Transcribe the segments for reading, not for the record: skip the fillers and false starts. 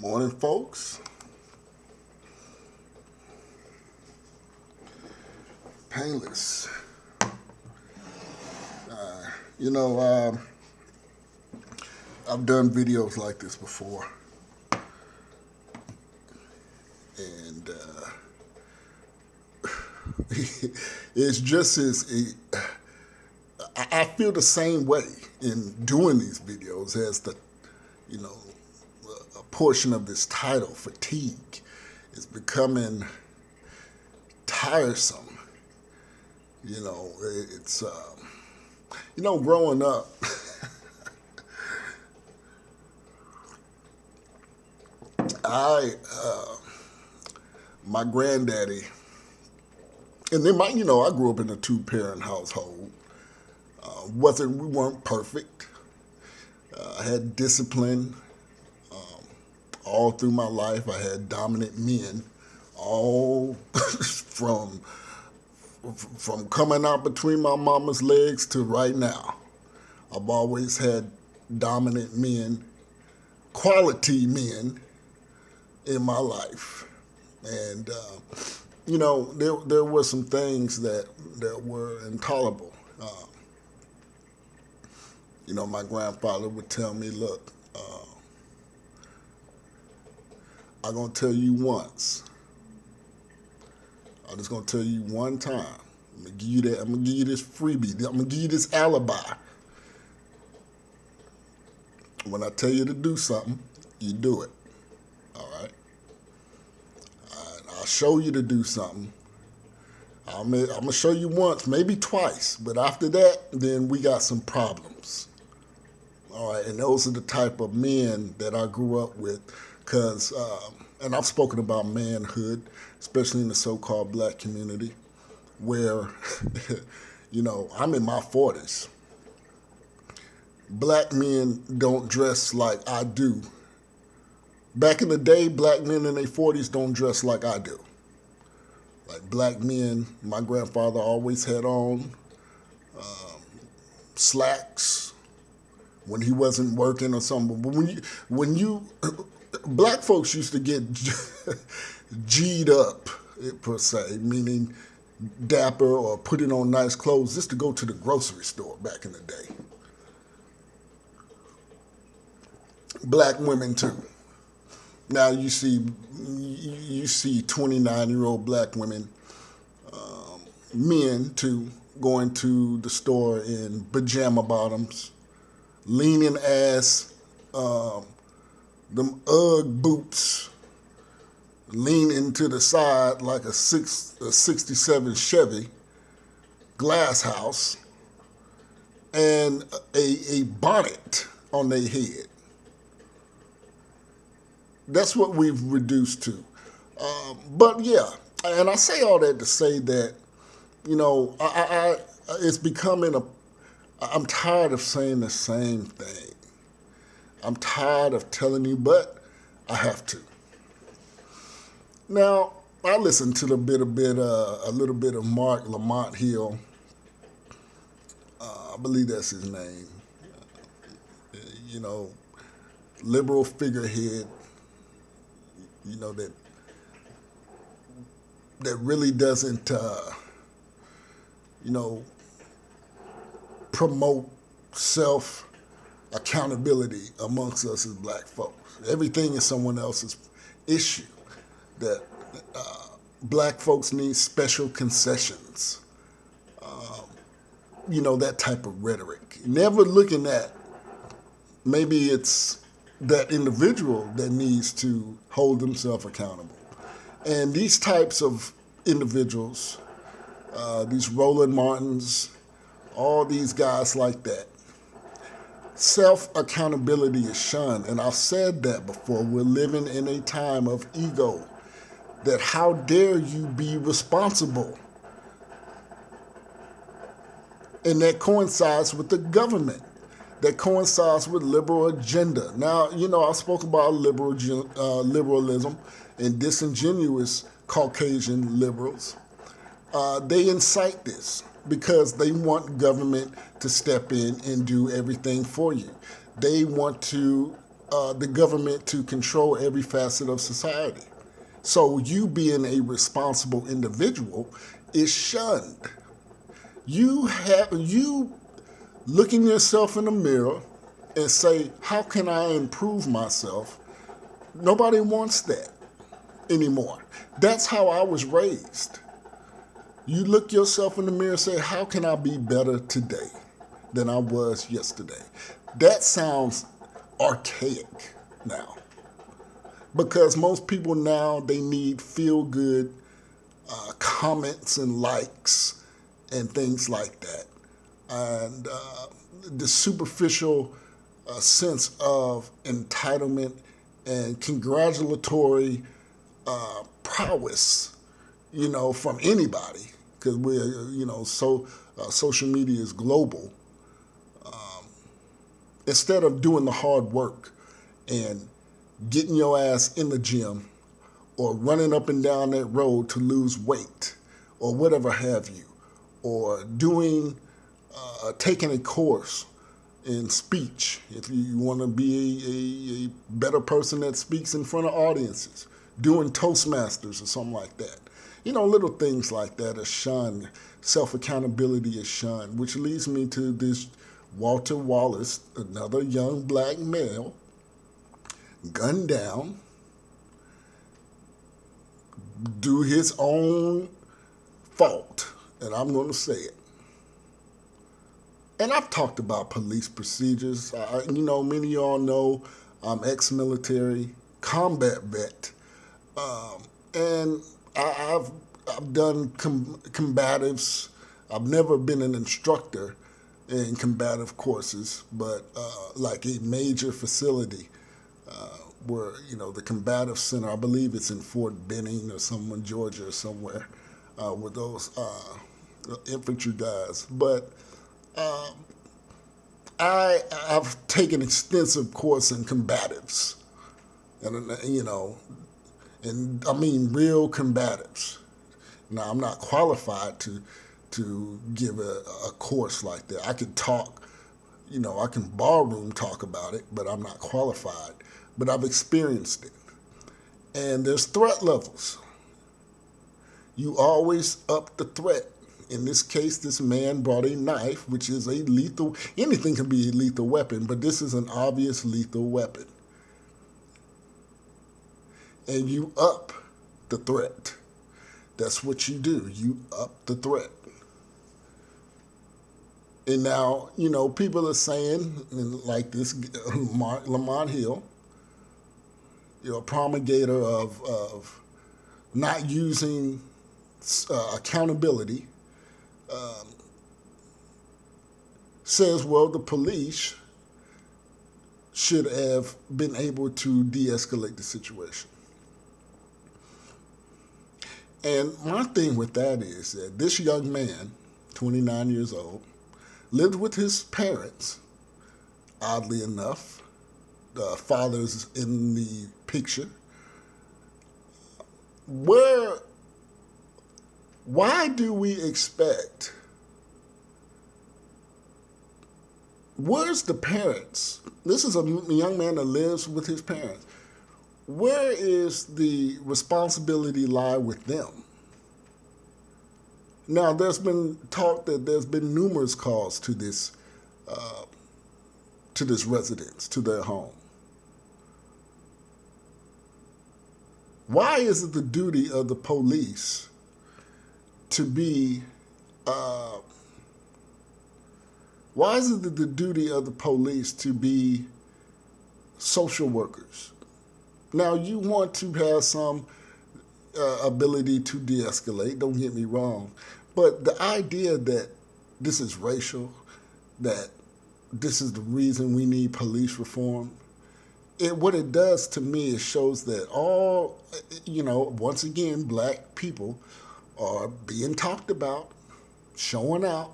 Morning, folks. Painless. You know, I've done videos like this before, and it's just as I feel the same way in doing these videos as you know, a portion of this title, fatigue, is becoming tiresome. You know, it's, growing up, my granddaddy, and then I grew up in a two-parent household. We weren't perfect. I had discipline all through my life. I had dominant men, all from coming out between my mama's legs to right now. I've always had dominant men, quality men in my life. And, there were some things that were intolerable. My grandfather would tell me, look, I'm going to tell you once. I'm just going to tell you one time. I'm going to give you that. I'm going to give you this freebie. I'm going to give you this alibi. When I tell you to do something, you do it. All right? I'll show you to do something. I'm going to show you once, maybe twice. But after that, then we got some problems. All right? And those are the type of men that I grew up with. Because, and I've spoken about manhood, especially in the so-called black community, where, I'm in my 40s. Black men don't dress like I do. Back in the day, black men in their 40s don't dress like I do. Like black men, my grandfather always had on slacks when he wasn't working or something. But when you black folks used to get G'd up, per se, meaning dapper or putting on nice clothes just to go to the grocery store back in the day. Black women too. Now you see 29-year-old black women, men too, going to the store in pajama bottoms, leaning ass, them Ugg boots, leaning to the side like a 67 Chevy glass house, and a bonnet on their head. That's what we've reduced to. But yeah, and I say all that to say that, it's becoming I'm tired of saying the same thing. I'm tired of telling you, but I have to. Now, I listened to a little bit of Mark Lamont Hill. I believe that's his name. Liberal figurehead. That really doesn't, promote self-accountability amongst us as black folks. Everything is someone else's issue. That black folks need special concessions. That type of rhetoric. Never looking at maybe it's that individual that needs to hold themselves accountable. And these types of individuals, these Roland Martins, all these guys like that, self-accountability is shunned. And I've said that before. We're living in a time of ego. That how dare you be responsible? And that coincides with the government. That coincides with liberal agenda. Now, I spoke about liberalism and disingenuous Caucasian liberals. They incite this because they want government to step in and do everything for you. They want to the government to control every facet of society. So you being a responsible individual is shunned. You looking yourself in the mirror and say, how can I improve myself? Nobody wants that anymore. That's how I was raised. You look yourself in the mirror and say, how can I be better today than I was yesterday? That sounds archaic now. Because most people now, they need feel-good comments and likes and things like that. And the superficial sense of entitlement and congratulatory prowess, from anybody, because we're, social media is global. Instead of doing the hard work and getting your ass in the gym or running up and down that road to lose weight or whatever have you, or taking a course in speech if you want to be a better person that speaks in front of audiences, doing Toastmasters or something like that. Little things like that are shunned. Self-accountability is shunned, which leads me to this Walter Wallace, another young black male, gunned down, due his own fault, and I'm going to say it. And I've talked about police procedures. Many of y'all know I'm ex-military, combat vet, and I've done combatives. I've never been an instructor in combative courses, but like a major facility where, the combative center, I believe it's in Fort Benning or somewhere in Georgia or somewhere with those infantry guys. But I've taken extensive course in combatives, and and I mean real combatives. Now, I'm not qualified to give a course like that. I could talk, I can ballroom talk about it, but I'm not qualified. But I've experienced it. And there's threat levels. You always up the threat. In this case, this man brought a knife, which is a lethal, anything can be a lethal weapon, but this is an obvious lethal weapon. And you up the threat. That's what you do. You up the threat. And now, people are saying, like this Lamont Hill, promulgator of not using accountability, says, well, the police should have been able to de-escalate the situation. And my thing with that is that this young man, 29 years old, lived with his parents, oddly enough. The father's in the picture. Why do we expect, where's the parents? This is a young man that lives with his parents. Where is the responsibility lie with them? Now, there's been talk that there's been numerous calls to this residence, to their home. Why is it the duty of the police to be? Why is it the duty of the police to be social workers? Now, you want to have some ability to de-escalate, don't get me wrong, but the idea that this is racial, that this is the reason we need police reform, what it does to me is shows that all, once again, black people are being talked about, showing out,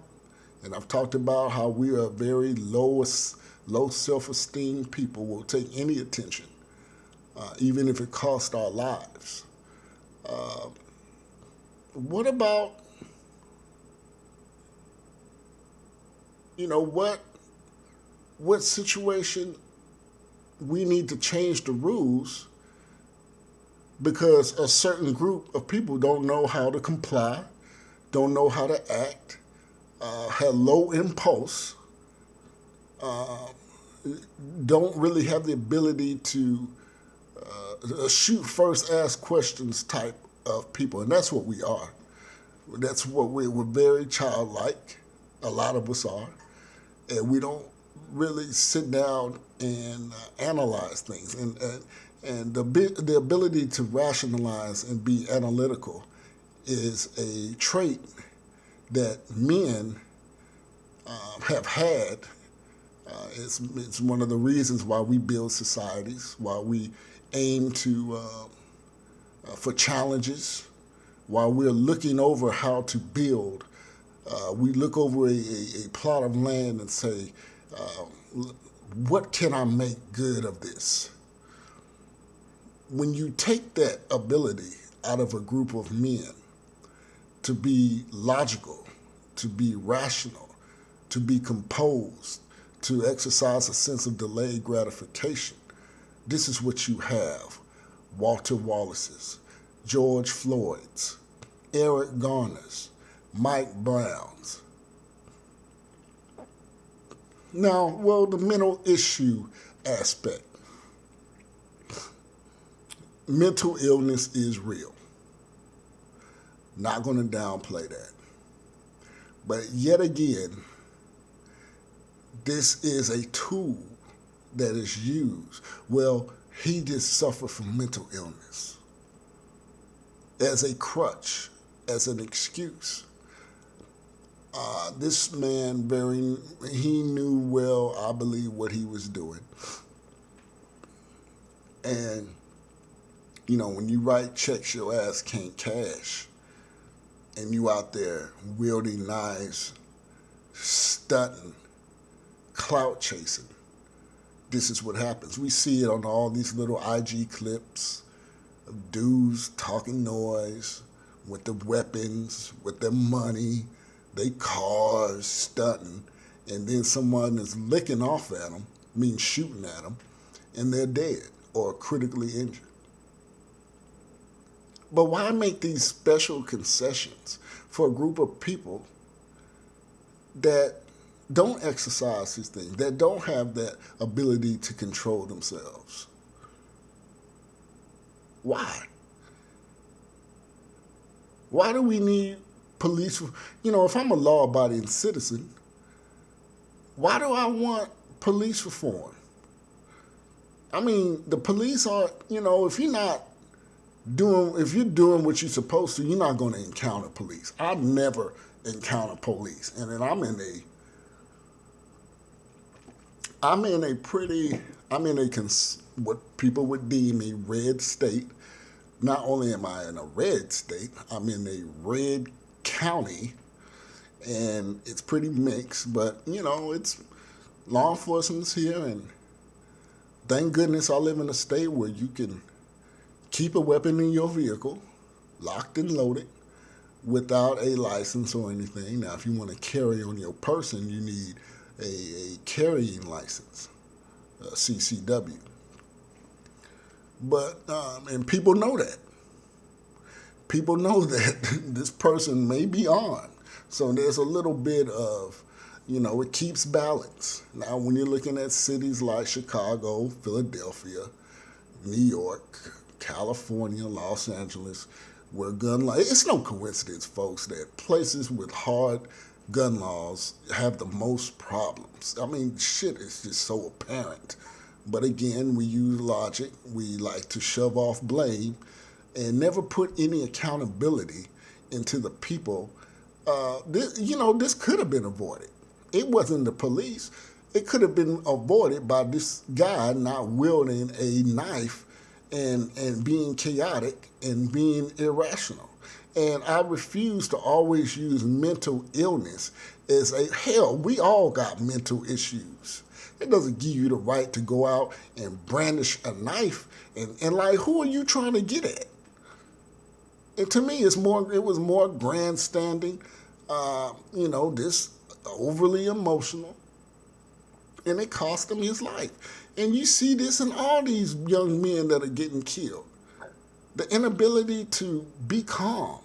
and I've talked about how we are very low self-esteem people, will take any attention, even if it costs our lives. What about, what situation we need to change the rules because a certain group of people don't know how to comply, don't know how to act, have low impulse, don't really have the ability to shoot first, ask questions type of people. And that's what we are. That's what we're very childlike. A lot of us are. And we don't really sit down and analyze things. And the ability to rationalize and be analytical is a trait that men have had. It's one of the reasons why we build societies, why we aim to for challenges, while we're looking over how to build. We look over a plot of land and say, what can I make good of this? When you take that ability out of a group of men to be logical, to be rational, to be composed, to exercise a sense of delayed gratification, this is what you have. Walter Wallace's, George Floyd's, Eric Garner's, Mike Brown's. Now, well, the mental issue aspect. Mental illness is real. Not going to downplay that. But yet again, this is a tool that is used. Well, he just suffered from mental illness as a crutch, as an excuse. This man, he knew well, I believe, what he was doing. And, you know, when you write checks your ass can't cash, and you out there wielding knives, stunting, clout chasing, this is what happens. We see it on all these little IG clips of dudes talking noise with the weapons, with their money, they cars, stunting, and then someone is licking off at them, means shooting at them, and they're dead or critically injured. But why make these special concessions for a group of people that don't exercise these things, that don't have that ability to control themselves? Why? Why do we need police? You know, if I'm a law-abiding citizen, why do I want police reform? I mean, the police are, you know, if you're doing what you're supposed to, you're not going to encounter police. I never encounter police. And then I'm in what people would deem a red state. Not only am I in a red state, I'm in a red county, and it's pretty mixed, but, you know, it's law enforcement's here, and thank goodness I live in a state where you can keep a weapon in your vehicle, locked and loaded, without a license or anything. Now, if you want to carry on your person, you need a carrying license, a CCW. But, and people know that. People know that this person may be armed. So there's a little bit of, you know, it keeps balance. Now, when you're looking at cities like Chicago, Philadelphia, New York, California, Los Angeles, where gun laws, it's no coincidence, folks, that places with hard gun laws have the most problems. I mean, shit is just so apparent. But again, we use logic. We like to shove off blame and never put any accountability into the people. This could have been avoided. It wasn't the police. It could have been avoided by this guy not wielding a knife and being chaotic and being irrational. And I refuse to always use mental illness as we all got mental issues. It doesn't give you the right to go out and brandish a knife and like, who are you trying to get at? And to me, it was more grandstanding, this overly emotional. and it cost him his life. And you see this in all these young men that are getting killed. The inability to be calm.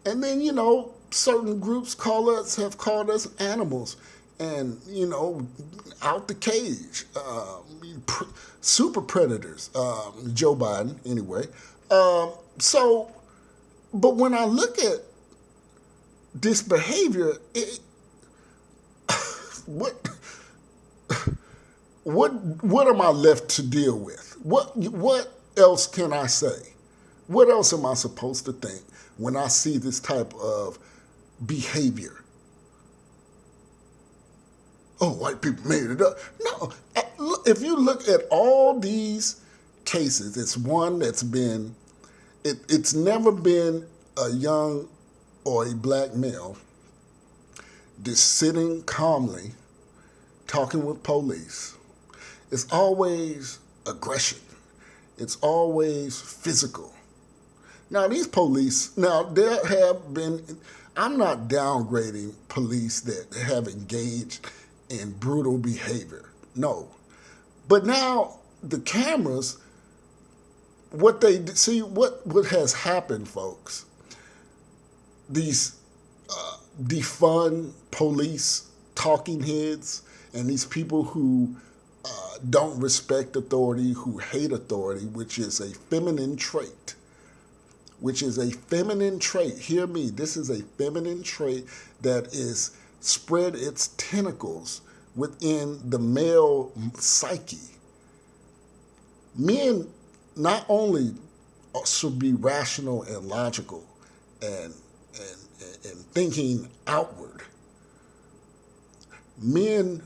And then, certain groups have called us animals and, out the cage, super predators, Joe Biden, anyway. So, but when I look at this behavior, what am I left to deal with? What else can I say? What else am I supposed to think when I see this type of behavior? Oh, white people made it up. No, if you look at all these cases, it's one that's been, it's never been a young or a black male just sitting calmly talking with police. It's always aggression. It's always physical. Now, these police, there have been, I'm not downgrading police that have engaged in brutal behavior. No. But now, the cameras, what has happened, folks, these defund police talking heads and these people who don't respect authority, who hate authority, which is a feminine trait. Hear me, this is a feminine trait that is spread its tentacles within the male psyche. Men not only should be rational and logical and thinking outward. Men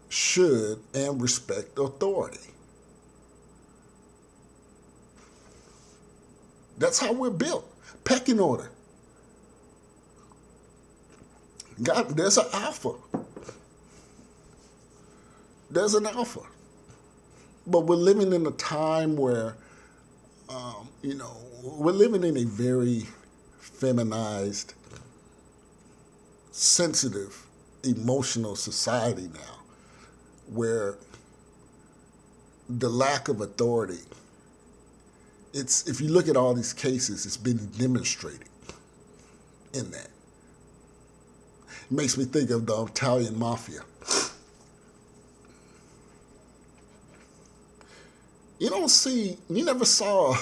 should and respect authority. That's how we're built. Pecking order. God, there's an alpha. There's an alpha. But we're living in a time where, we're living in a very feminized, sensitive, emotional society now, where the lack of authority, if you look at all these cases, it's been demonstrated in that. It makes me think of the Italian mafia. You never saw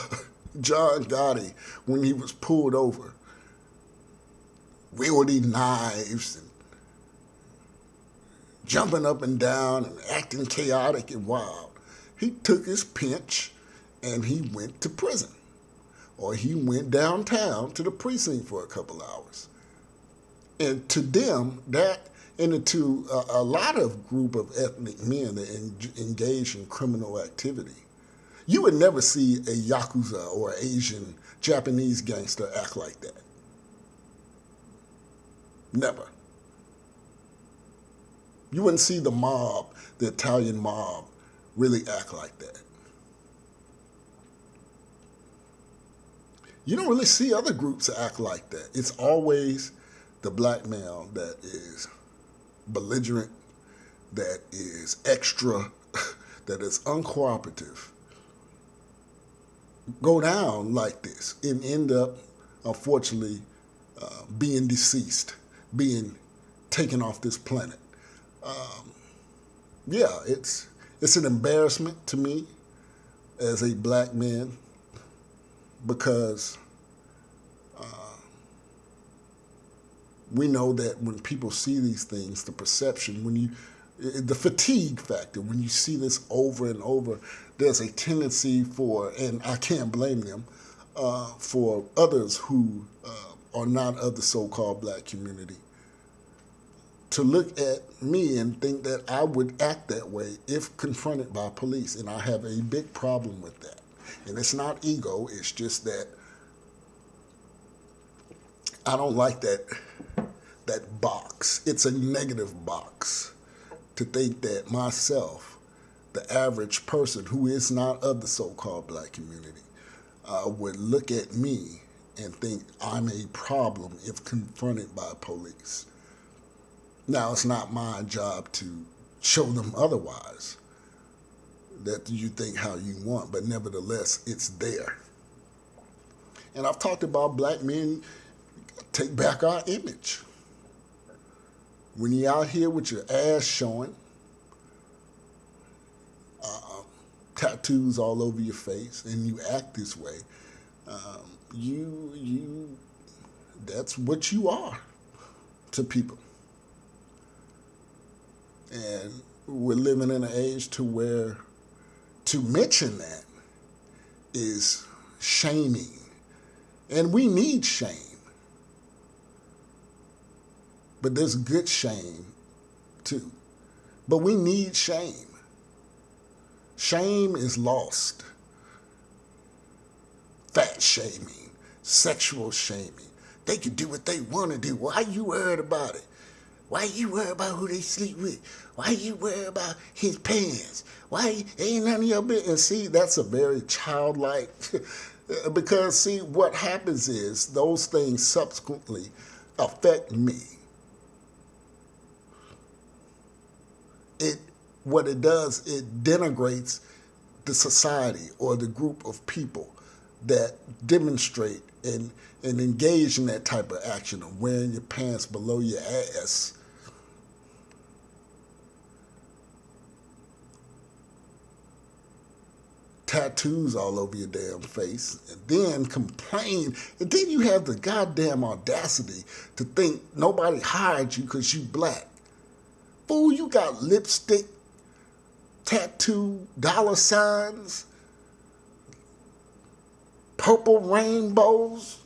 John Gotti when he was pulled over, wielding knives and jumping up and down and acting chaotic and wild. He took his pinch and he went to prison. Or he went downtown to the precinct for a couple hours. And to them, and to a lot of group of ethnic men that engage in criminal activity, you would never see a Yakuza or Asian, Japanese gangster act like that. Never. You wouldn't see the mob, the Italian mob, really act like that. You don't really see other groups act like that. It's always the black male that is belligerent, that is extra, that is uncooperative, go down like this and end up, unfortunately, being deceased, being taken off this planet. It's an embarrassment to me as a black man because we know that when people see these things, the perception, the fatigue factor, when you see this over and over, there's a tendency for, and I can't blame them, for others who are not of the so-called black community to look at me and think that I would act that way if confronted by police. And I have a big problem with that. And it's not ego, it's just that I don't like that box. It's a negative box to think that myself, the average person who is not of the so-called black community, would look at me and think I'm a problem if confronted by police. Now, it's not my job to show them otherwise, that you think how you want, but nevertheless, it's there. And I've talked about black men take back our image. When you're out here with your ass showing, tattoos all over your face, and you act this way, you that's what you are to people. And we're living in an age to where to mention that is shaming. And we need shame. But there's good shame too. But we need shame. Shame is lost. Fat shaming, sexual shaming. They can do what they want to do. Why are you worried about it? Why you worry about who they sleep with? Why you worry about his pants? Why ain't none of your business? And see, that's a very childlike, because see, what happens is those things subsequently affect me. What it does, it denigrates the society or the group of people that demonstrate and engage in that type of action of wearing your pants below your ass. Tattoos all over your damn face, and then complain, and then you have the goddamn audacity to think nobody hired you because you black. Fool, you got lipstick, tattoo, dollar signs, purple rainbows,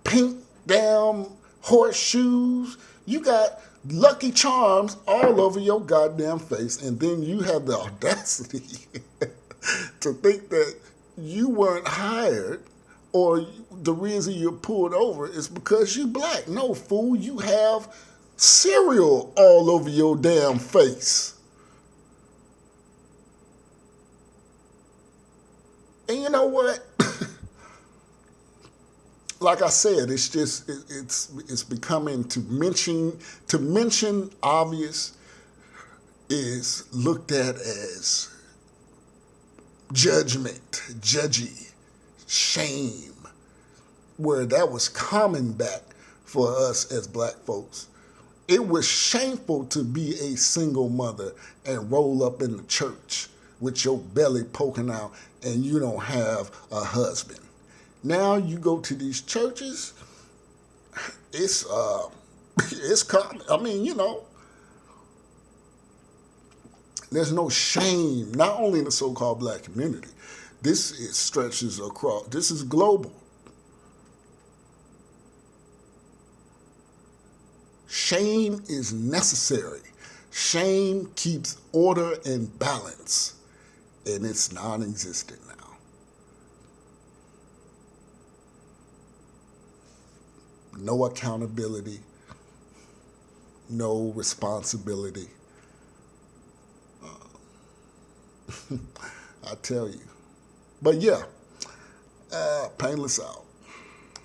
pink damn horseshoes. You got Lucky Charms all over your goddamn face, and then you have the audacity to think that you weren't hired or the reason you're pulled over is because you black. No, fool, you have cereal all over your damn face. And you know what? Like I said, it's just it's becoming to mention obvious is looked at as judgment, judgy, shame, where that was common back for us as black folks. It was shameful to be a single mother and roll up in the church with your belly poking out and you don't have a husband. Now you go to these churches, it's common. I mean, you know, there's no shame, not only in the so-called black community. Stretches across, this is global. Shame is necessary. Shame keeps order and balance, and it's non-existent now. No accountability, no responsibility. I tell you. But yeah, painless out.